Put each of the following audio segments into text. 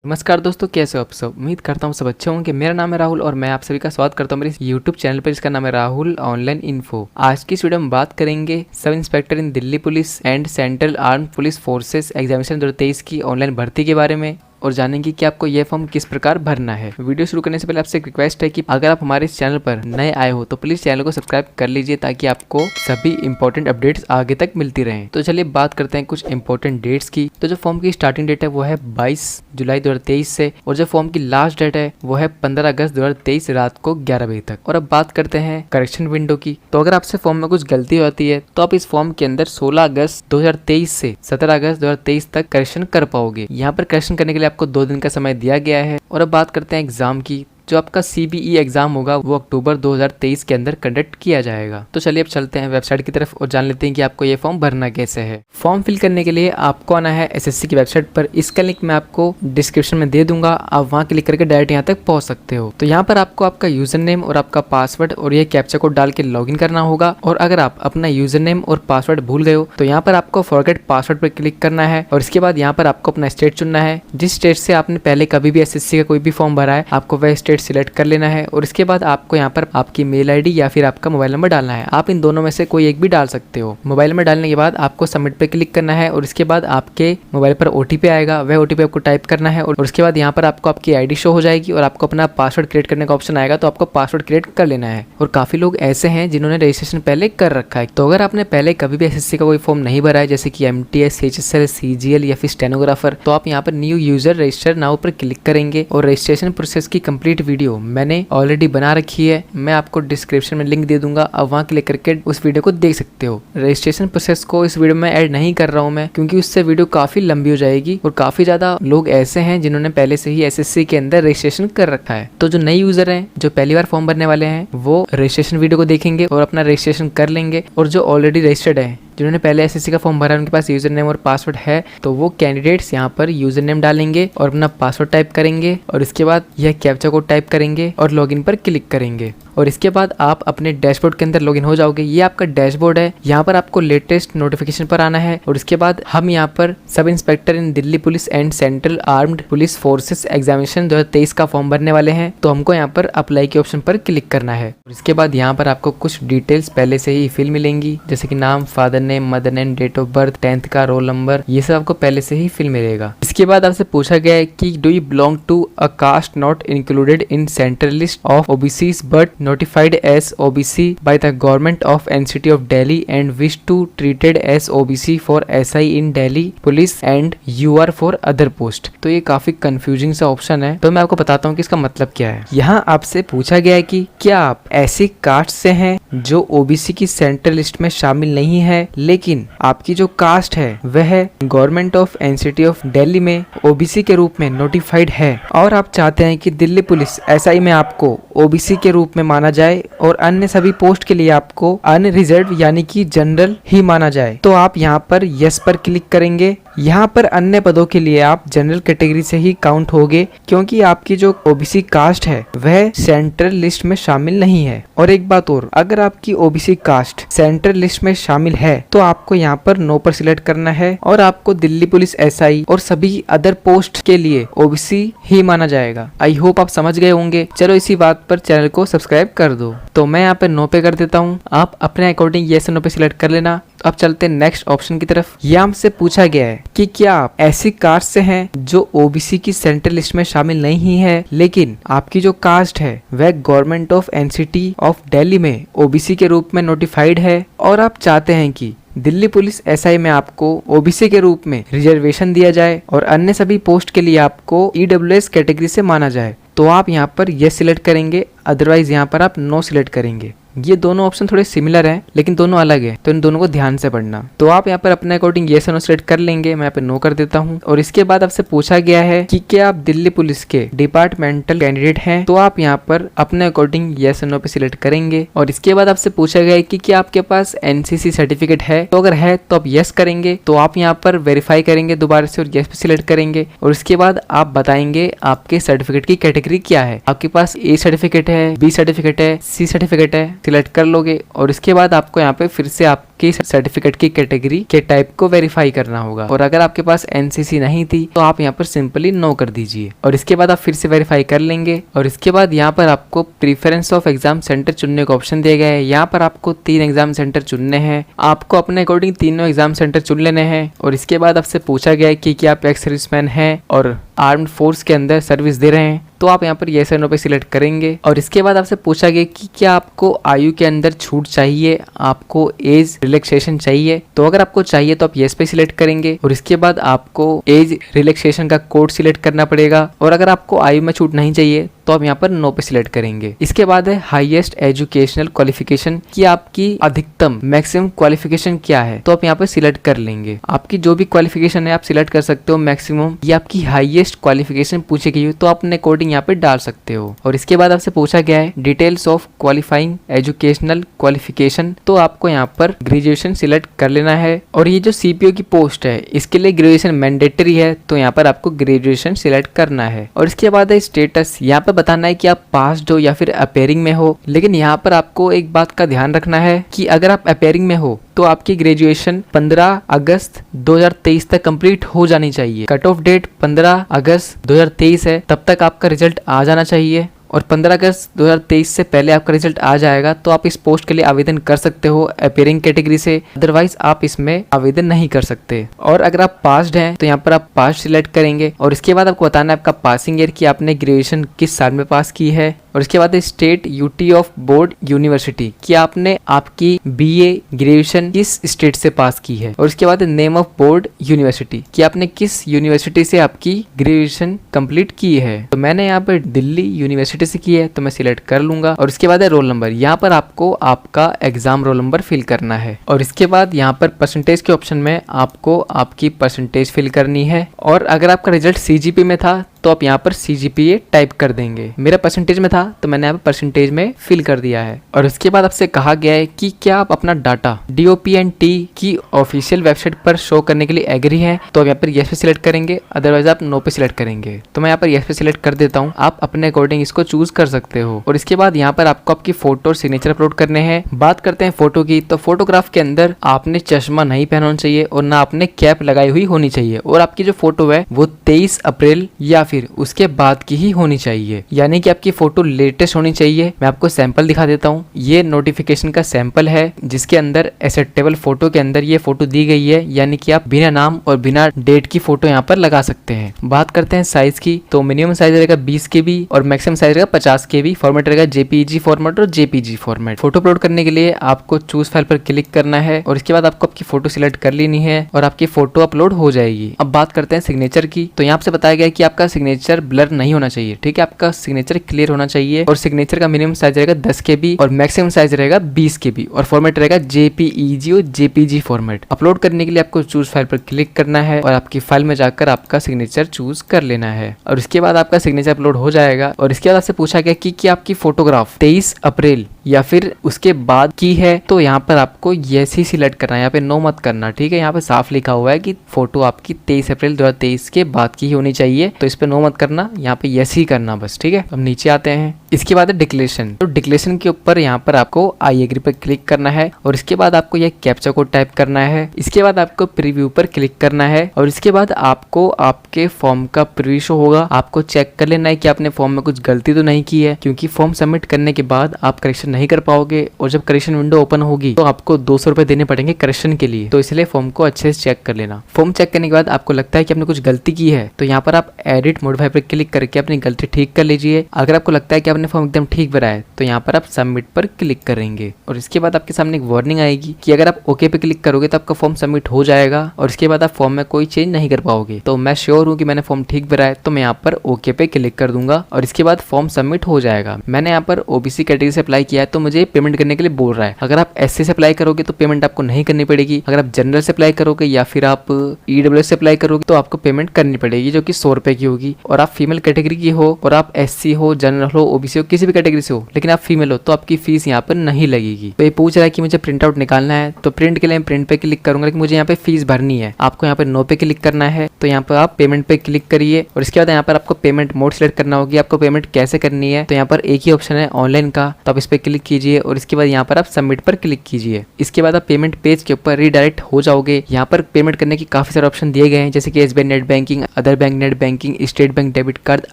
नमस्कार दोस्तों, कैसे हो आप सब। उम्मीद करता हूँ सब अच्छे होंगे। मेरा नाम है राहुल और मैं आप सभी का स्वागत करता हूँ मेरे YouTube चैनल पर, जिसका नाम है राहुल ऑनलाइन इन्फो। आज की इस वीडियो में बात करेंगे sub inspector in Delhi police and central armed police forces examination 2023 की ऑनलाइन भर्ती के बारे में और जानेंगे कि आपको यह फॉर्म किस प्रकार भरना है। वीडियो शुरू करने से पहले आपसे एक रिक्वेस्ट है कि अगर आप हमारे इस चैनल पर नए आए हो तो प्लीज चैनल को सब्सक्राइब कर लीजिए, ताकि आपको सभी इंपॉर्टेंट अपडेट्स आगे तक मिलती रहें। तो चलिए बात करते हैं कुछ इंपॉर्टेंट डेट्स की। तो जो फॉर्म की स्टार्टिंग डेट है वो है 22 जुलाई 2023 से, और जो फॉर्म की लास्ट डेट है वो है 15 अगस्त 2023 रात को 11 बजे तक। और अब बात करते हैं करेक्शन विंडो की। तो अगर आपसे फॉर्म में कुछ गलती होती है तो आप इस फॉर्म के अंदर 16 अगस्त 2023 से 17 अगस्त 2023 तक करेक्शन कर पाओगे। यहाँ पर करेक्शन करने के लिए आपको 2 दिन का समय दिया गया है। और अब बात करते हैं एग्जाम की। जो आपका CBE एग्जाम होगा वो अक्टूबर 2023 के अंदर कंडक्ट किया जाएगा। तो चलिए अब चलते हैं वेबसाइट की तरफ और जान लेते हैं कि आपको ये फॉर्म भरना कैसे है। फॉर्म फिल करने के लिए आपको आना है SSC की वेबसाइट पर। इसका लिंक मैं आपको डिस्क्रिप्शन में दे दूंगा, आप वहां क्लिक करके डायरेक्ट यहाँ तक पहुंच सकते हो। तो यहाँ पर आपको आपका यूजर नेम और आपका पासवर्ड और ये कैप्चा कोड डाल के लॉगिन करना होगा। और अगर आप अपना यूजर नेम और पासवर्ड भूल गए हो तो यहाँ पर आपको फॉरगेट पासवर्ड पर क्लिक करना है। और इसके बाद यहाँ पर आपको अपना स्टेट चुनना है। जिस स्टेट से आपने पहले कभी भी SSC का कोई भी फॉर्म भरा है, आपको वह स्टेट सिलेक्ट कर लेना है। और इसके बाद आपको यहाँ पर आपकी मेल आईडी या फिर आपका मोबाइल नंबर डालना है। आप इन दोनों में से कोई एक भी डाल सकते हो। मोबाइल नंबर डालने के बाद आपको सबमिट पे क्लिक करना है। और इसके बाद आपके मोबाइल पर OTP आएगा, वह OTP आपको टाइप करना है। और उसके बाद यहाँ पर आपको आपकी आईडी शो हो जाएगी और आपको अपना पासवर्ड क्रिएट करने का ऑप्शन आएगा, तो आपको पासवर्ड क्रिएट कर लेना है। और काफी लोग ऐसे हैं जिन्होंने रजिस्ट्रेशन पहले कर रखा है। तो अगर आपने पहले कभी भी SSC का कोई फॉर्म नहीं भरा है, जैसे कि MTS, HSL, CGL या फिर स्टेनोग्राफर, तो आप यहाँ पर न्यू यूजर रजिस्टर नाउ पर क्लिक करेंगे। और रजिस्ट्रेशन प्रोसेस की कंप्लीट वीडियो मैंने ऑलरेडी बना रखी है, मैं आपको डिस्क्रिप्शन में लिंक दे दूंगा, आप वहां क्लिक करके उस वीडियो को देख सकते हो। रजिस्ट्रेशन प्रोसेस को इस वीडियो में ऐड नहीं कर रहा हूं मैं, क्योंकि उससे वीडियो काफी लंबी हो जाएगी। और काफी ज्यादा लोग ऐसे हैं जिन्होंने पहले से ही SSC के अंदर रजिस्ट्रेशन कर रखा है। तो जो नए यूजर हैं, जो पहली बार फॉर्म भरने वाले हैं, वो रजिस्ट्रेशन वीडियो को देखेंगे और अपना रजिस्ट्रेशन कर लेंगे। और जो ऑलरेडी रजिस्टर्ड है, जिन्होंने पहले SSC का फॉर्म भरा है, उनके पास यूजर नेम और पासवर्ड है, तो वो कैंडिडेट्स यहाँ पर यूजर नेम डालेंगे और अपना पासवर्ड टाइप करेंगे। और इसके बाद यह कैप्चा कोड टाइप करेंगे और लॉगिन पर क्लिक करेंगे। और इसके बाद आप अपने डैशबोर्ड के अंदर लॉगिन हो जाओगे। ये आपका डैशबोर्ड है। यहाँ पर आपको लेटेस्ट नोटिफिकेशन पर आना है। और इसके बाद हम यहाँ पर sub inspector in Delhi police and central armed police forces examination 2023 का फॉर्म भरने वाले हैं। तो हमको यहाँ पर अप्लाई के ऑप्शन पर क्लिक करना है। और इसके बाद यहाँ पर आपको कुछ डिटेल्स पहले से ही फिल मिलेंगी, जैसे कि नाम, father name, mother name, date of birth, 10th का रोल नंबर, ये सब आपको पहले से ही फिल मिलेगा। इसके बाद आपसे पूछा गया है कि do you belong to a caste not included in central list of OBCs but notified as OBC by the government of NCT of Delhi and wish to treated as OBC for SI in Delhi Police and you are for other post। तो ये काफी confusing सा option है, तो मैं आपको बताता हूँ कि इसका मतलब क्या है। यहाँ आपसे पूछा गया है कि क्या आप ऐसी कास्ट से हैं जो OBC की सेंट्रल लिस्ट में शामिल नहीं है, लेकिन आपकी जो कास्ट है वह government of NCT of Delhi में OBC के रूप में नोटिफाइड है, और आप चाहते हैं कि दिल्ली पुलिस SI में आपको OBC के रूप में माना जाए और अन्य सभी पोस्ट के लिए आपको अनरिजर्व यानी कि जनरल ही माना जाए। तो आप यहाँ पर यस पर क्लिक करेंगे। यहाँ पर अन्य पदों के लिए आप जनरल कैटेगरी से ही काउंट होगे, क्योंकि आपकी जो OBC कास्ट है वह सेंट्रल लिस्ट में शामिल नहीं है। और एक बात और, अगर आपकी OBC कास्ट सेंट्रल लिस्ट में शामिल है तो आपको यहाँ पर नो पर सिलेक्ट करना है और आपको दिल्ली पुलिस SI और सभी अदर पोस्ट के लिए OBC ही माना जाएगा। आई होप आप समझ गए होंगे। चलो इसी बात पर चैनल को सब्सक्राइब कर दो। तो मैं यहाँ पे नो पे कर देता हूँ, आप अपने अकॉर्डिंग येस नो पे सिलेक्ट कर लेना। अब चलते हैं नेक्स्ट ऑप्शन की तरफ। यहाँ हमसे पूछा गया है कि क्या आप ऐसी कास्ट से हैं जो OBC की सेंट्रल लिस्ट में शामिल नहीं है, लेकिन आपकी जो कास्ट है वह government of NCT of Delhi में OBC के रूप में नोटिफाइड है, और आप चाहते हैं कि दिल्ली पुलिस SI में आपको OBC के रूप में रिजर्वेशन दिया जाए और अन्य सभी पोस्ट के लिए आपको EWS कैटेगरी से माना जाए। तो आप यहाँ पर यस सिलेक्ट करेंगे, अदरवाइज यहाँ पर आप नो सिलेक्ट करेंगे। ये दोनों ऑप्शन थोड़े सिमिलर हैं लेकिन दोनों अलग है, तो इन दोनों को ध्यान से पढ़ना। तो आप यहाँ पर अपने अकॉर्डिंग येस और नो सिलेक्ट कर लेंगे। मैं यहाँ पे नो कर देता हूँ। और इसके बाद आपसे पूछा गया है कि क्या आप दिल्ली पुलिस के डिपार्टमेंटल कैंडिडेट हैं, तो आप यहाँ पर अपने अकॉर्डिंग येस और नो पे सिलेक्ट करेंगे। और इसके बाद आपसे पूछा गया है कि क्या आपके पास NCC सर्टिफिकेट है, तो अगर है तो आप येस करेंगे। तो आप यहाँ पर वेरीफाई करेंगे दोबारा से और येस पे सिलेक्ट करेंगे। और इसके बाद आप बताएंगे आपके सर्टिफिकेट की कैटेगरी क्या है। आपके पास A सर्टिफिकेट है, B सर्टिफिकेट है, C सर्टिफिकेट है, सिलेक्ट कर लोगे और इसके बाद आपको यहाँ पे फिर से आपकी सर्टिफिकेट की कैटेगरी के टाइप को वेरीफाई करना होगा। और अगर आपके पास एनसीसी नहीं थी तो आप यहाँ पर सिंपली नो कर दीजिए और इसके बाद आप फिर से वेरीफाई कर लेंगे। और इसके बाद यहाँ पर आपको प्रीफरेंस ऑफ एग्जाम सेंटर चुनने का ऑप्शन दिया गया है। यहाँ पर आपको 3 एग्जाम सेंटर चुनने हैं, आपको अपने अकॉर्डिंग तीनों एग्जाम सेंटर चुन लेने हैं। और इसके बाद आपसे पूछा गया है कि क्या आप एक्स सर्विसमैन हैं और आर्म्ड फोर्स के अंदर सर्विस दे रहे हैं, तो आप यहाँ पर येस या नो पे सिलेक्ट करेंगे। और इसके बाद आपसे पूछा गया कि क्या आपको आयु के अंदर छूट चाहिए, आपको एज रिलैक्सेशन चाहिए, तो अगर आपको चाहिए तो आप येस पे सिलेक्ट करेंगे। और इसके बाद आपको एज रिलैक्सेशन का कोड सिलेक्ट करना पड़ेगा। और अगर आपको आयु में छूट नहीं चाहिए तो आप यहाँ पर नो पे सिलेक्ट करेंगे। इसके बाद है हाईएस्ट एजुकेशनल क्वालिफिकेशन, कि आपकी अधिकतम मैक्सिमम क्वालिफिकेशन क्या है, तो आप यहाँ पर सिलेक्ट कर लेंगे। आपकी जो भी क्वालिफिकेशन है आप सिलेक्ट कर सकते हो मैक्सिमम, या आपकी हाईएस्ट क्वालिफिकेशन पूछी गई हो तो आप अपने अकॉर्डिंग यहाँ पे डाल सकते हो। और इसके बाद आपसे पूछा गया है details of qualifying educational qualification, तो आपको यहाँ पर ग्रेजुएशन सिलेक्ट कर लेना है। और ये जो सीपीओ की पोस्ट है इसके लिए ग्रेजुएशन मैंडेटरी है, तो यहाँ पर आपको ग्रेजुएशन सिलेक्ट करना है। और इसके बाद है स्टेटस, यहाँ पर बताना है कि आप पास्ड हो या फिर अपेयरिंग में हो। लेकिन यहाँ पर आपको एक बात का ध्यान रखना है कि अगर आप अपेयरिंग में हो तो आपकी ग्रेजुएशन 15 अगस्त 2023 तक कंप्लीट हो जानी चाहिए। कट ऑफ डेट 15 अगस्त 2023 है, तब तक आपका रिजल्ट आ जाना चाहिए। और 15 अगस्त 2023 से पहले आपका रिजल्ट आ जाएगा तो आप इस पोस्ट के लिए आवेदन कर सकते हो अपेयरिंग कैटेगरी से, अदरवाइज आप इसमें आवेदन नहीं कर सकते। और अगर आप पास्ड हैं तो यहाँ पर आप पास सिलेक्ट करेंगे। और इसके बाद आपको बताना है आपका पासिंग ईयर, कि आपने ग्रेजुएशन किस साल में पास की है। और इसके बाद state UT of board university, कि आपने आपकी बीए ग्रेजुएशन किस स्टेट से पास की है। और इसके बाद नेम ऑफ बोर्ड यूनिवर्सिटी, कि आपने किस यूनिवर्सिटी से आपकी ग्रेजुएशन कंप्लीट की है। तो मैंने यहाँ पर दिल्ली यूनिवर्सिटी से की है तो मैं सिलेक्ट कर लूंगा। और इसके बाद है रोल नंबर, यहाँ पर आपको आपका एग्जाम रोल नंबर फिल करना है। और इसके बाद यहाँ पर परसेंटेज के ऑप्शन में आपको आपकी परसेंटेज फिल करनी है। और अगर आपका रिजल्ट सीजीपी में था तो आप यहाँ पर CGPA टाइप कर देंगे। मेरा परसेंटेज में था तो मैंने यहाँ पर परसेंटेज में फिल कर दिया है। और उसके बाद आपसे कहा गया है कि क्या आप अपना डाटा DOPNT की ऑफिशियल वेबसाइट पर शो करने के लिए एग्री हैं, तो आप यहाँ पर येस पे सिलेक्ट करेंगे, अदरवाइज आप नो पे सिलेक्ट करेंगे। तो मैं यहाँ पर येस पे सिलेक्ट कर देता हूँ, आप अपने अकॉर्डिंग इसको चूज कर सकते हो। और इसके बाद यहाँ पर आपको आपकी फोटो और सिग्नेचर अपलोड करने हैं। बात करते हैं फोटो की, तो फोटोग्राफ के अंदर आपने चश्मा नहीं पहना होना चाहिए और ना आपने कैप लगाई हुई होनी चाहिए। और आपकी जो फोटो है वो 23 अप्रैल या फिर उसके बाद की ही होनी चाहिए, यानी कि आपकी फोटो लेटेस्ट होनी चाहिए। मैं आपको सैंपल दिखा देता हूँ, ये नोटिफिकेशन का सैंपल है जिसके अंदर एक्सेप्टेबल फोटो के अंदर ये फोटो दी गई है, यानी कि आप बिना नाम और बिना डेट की फोटो यहाँ पर लगा सकते हैं। बात करते हैं साइज की, तो मिनिमम साइज रहेगा 20 KB और मैक्सिमम साइज रहेगा 50 KB। फॉर्मेट रहेगा JPEG फॉर्मेट और JPG फॉर्मेट। फोटो अपलोड करने के लिए आपको चूज फाइल पर क्लिक करना है और इसके बाद आपको आपकी फोटो सिलेक्ट कर लेनी है और आपकी फोटो अपलोड हो जाएगी। अब बात करते हैं सिग्नेचर की, तो यहाँ से बताया गया कि आपका सिग्नेचर ब्लर नहीं होना चाहिए, ठीक है, आपका सिग्नेचर क्लियर होना चाहिए। और सिग्नेचर का मिनिमम साइज रहेगा 10 KB और मैक्सिमम साइज रहेगा 20 KB और फॉर्मेट रहेगा JPEG और JPG फॉर्मेट। अपलोड करने के लिए आपको चूज फाइल पर क्लिक करना है और आपकी फाइल में जाकर आपका सिग्नेचर चूज कर लेना है और इसके बाद आपका सिग्नेचर अपलोड हो जाएगा। और इसके बाद आपसे पूछा गया कि क्या आपकी फोटोग्राफ 23 अप्रैल या फिर उसके बाद की है, तो यहाँ पर आपको यस ही सिलेक्ट करना है, यहाँ पे नो मत करना, ठीक है। यहाँ पे साफ लिखा हुआ है कि फोटो आपकी 23 अप्रैल 2023 के बाद की ही होनी चाहिए, तो इस पे नो मत करना, यहाँ पे यस ही करना बस, ठीक है। अब नीचे आते हैं, इसके बाद है डिक्लेरेशन। तो डिक्लेरेशन के ऊपर यहाँ पर आपको आई एग्री पर क्लिक करना है और इसके बाद आपको यह कैप्चा कोड टाइप करना है। इसके बाद आपको प्रीव्यू पर क्लिक करना है और इसके बाद आपको आपके फॉर्म का प्रीव्यू शो होगा। आपको चेक कर लेना है कि आपने फॉर्म में कुछ गलती तो नहीं की है, क्योंकि फॉर्म सबमिट करने के बाद आप करेक्शन नहीं कर पाओगे और जब करेक्शन विंडो ओपन होगी तो आपको 200 रुपए देने पड़ेंगे करेक्शन के लिए, तो इसलिए फॉर्म को अच्छे से चेक कर लेना। फॉर्म चेक करने के बाद आपको लगता है कि आपने कुछ गलती की है तो यहाँ पर आप एडिट मॉडिफाई पर क्लिक करके अपनी गलती ठीक कर लीजिए। अगर आपको लगता है कि आपने फॉर्म एकदम ठीक भरा है तो यहाँ पर आप सबमिट पर क्लिक करेंगे और इसके बाद आपके सामने एक वार्निंग आएगी कि अगर आप ओके पे क्लिक करोगे तो आपका फॉर्म सबमिट हो जाएगा और इसके बाद आप फॉर्म में कोई चेंज नहीं कर पाओगे। तो मैं श्योर हूँ कि मैंने फॉर्म ठीक भरा है तो मैं यहाँ पर ओके पे क्लिक कर दूंगा और इसके बाद फॉर्म सबमिट हो जाएगा। मैंने यहाँ पर ओबीसी कैटेगरी से अप्लाई किया है तो मुझे पेमेंट करने के लिए बोल रहा है। अगर आप एससी से अप्लाई करोगे तो पेमेंट आपको नहीं करनी पड़ेगी। अगर आप जनरल से अप्लाई करोगे या फिर आप ईडब्ल्यूएस से अप्लाई करोगे तो आपको पेमेंट करनी पड़ेगी जो कि 100 रुपए की होगी। और आप फीमेल कैटेगरी की हो और आप एससी हो, जनरल हो, ओबीसी से हो, किसी भी कैटेगरी से हो, लेकिन आप फीमेल हो तो आपकी फीस यहाँ पर नहीं लगेगी। तो ये पूछ रहा है कि मुझे प्रिंट आउट निकालना है, तो प्रिंट के लिए मैं प्रिंट पे क्लिक करूंगा, लेकिन मुझे यहाँ पे फीस भरनी है। आपको यहाँ पे नो पे क्लिक करना है, तो यहाँ पर आप पेमेंट पे क्लिक करिए और इसके बाद यहाँ पर आपको पेमेंट मोड सिलेक्ट करना होगी, आपको पेमेंट कैसे करनी है। तो यहाँ पर एक ही ऑप्शन है ऑनलाइन का, तो आप इस पे क्लिक कीजिए और इसके बाद यहाँ पर आप सबमिट पर क्लिक कीजिए। इसके बाद आप पेमेंट पेज के ऊपर रीडायरेक्ट हो जाओगे। यहाँ पर पेमेंट करने की काफी सारे ऑप्शन दिए गए हैं, जैसे कि SBI net banking, other bank net banking, state bank debit card,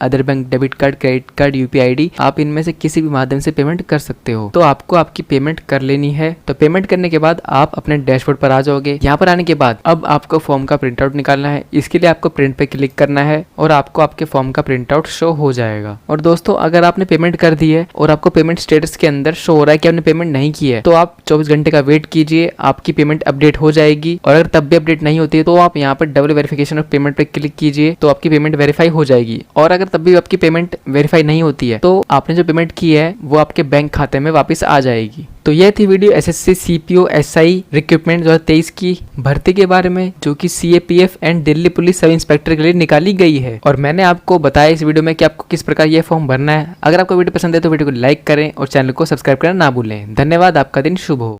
other bank debit card, credit card, UPI ID. आप इनमें से किसी भी माध्यम से पेमेंट कर सकते हो। तो आपको आपकी पेमेंट कर लेनी है। तो पेमेंट करने के बाद आप अपने डैशबोर्ड पर आ जाओगे। यहाँ पर आने के बाद अब आपको फॉर्म का प्रिंट आउट निकालना है। इसके लिए आपको प्रिंट पे क्लिक करना है और आपको आपके फॉर्म का प्रिंट आउट शो हो जाएगा। और दोस्तों, अगर आपने पेमेंट कर दी है और आपको पेमेंट स्टेटस के अंदर शो हो रहा है कि आपने पेमेंट नहीं की है, तो आप 24 घंटे का वेट कीजिए, आपकी पेमेंट अपडेट हो जाएगी। और अगर तब भी अपडेट नहीं होती है तो आप यहाँ पर डबल वेरिफिकेशन ऑफ पेमेंट पे क्लिक कीजिए, तो आपकी पेमेंट वेरीफाई हो जाएगी। और अगर तब भी आपकी पेमेंट वेरीफाई नहीं होती है तो आपने जो पेमेंट की है वो आपके बैंक खाते में वापस आ जाएगी। तो यह थी video SSC CPO SI recruitment 2023 की भर्ती के बारे में, जो कि CAPF and Delhi police sub inspector के लिए निकाली गई है। और मैंने आपको बताया इस वीडियो में कि आपको किस प्रकार यह फॉर्म भरना है। अगर आपको वीडियो पसंद है तो वीडियो को लाइक करें और चैनल को सब्सक्राइब करना ना भूलें। धन्यवाद, आपका दिन शुभ हो।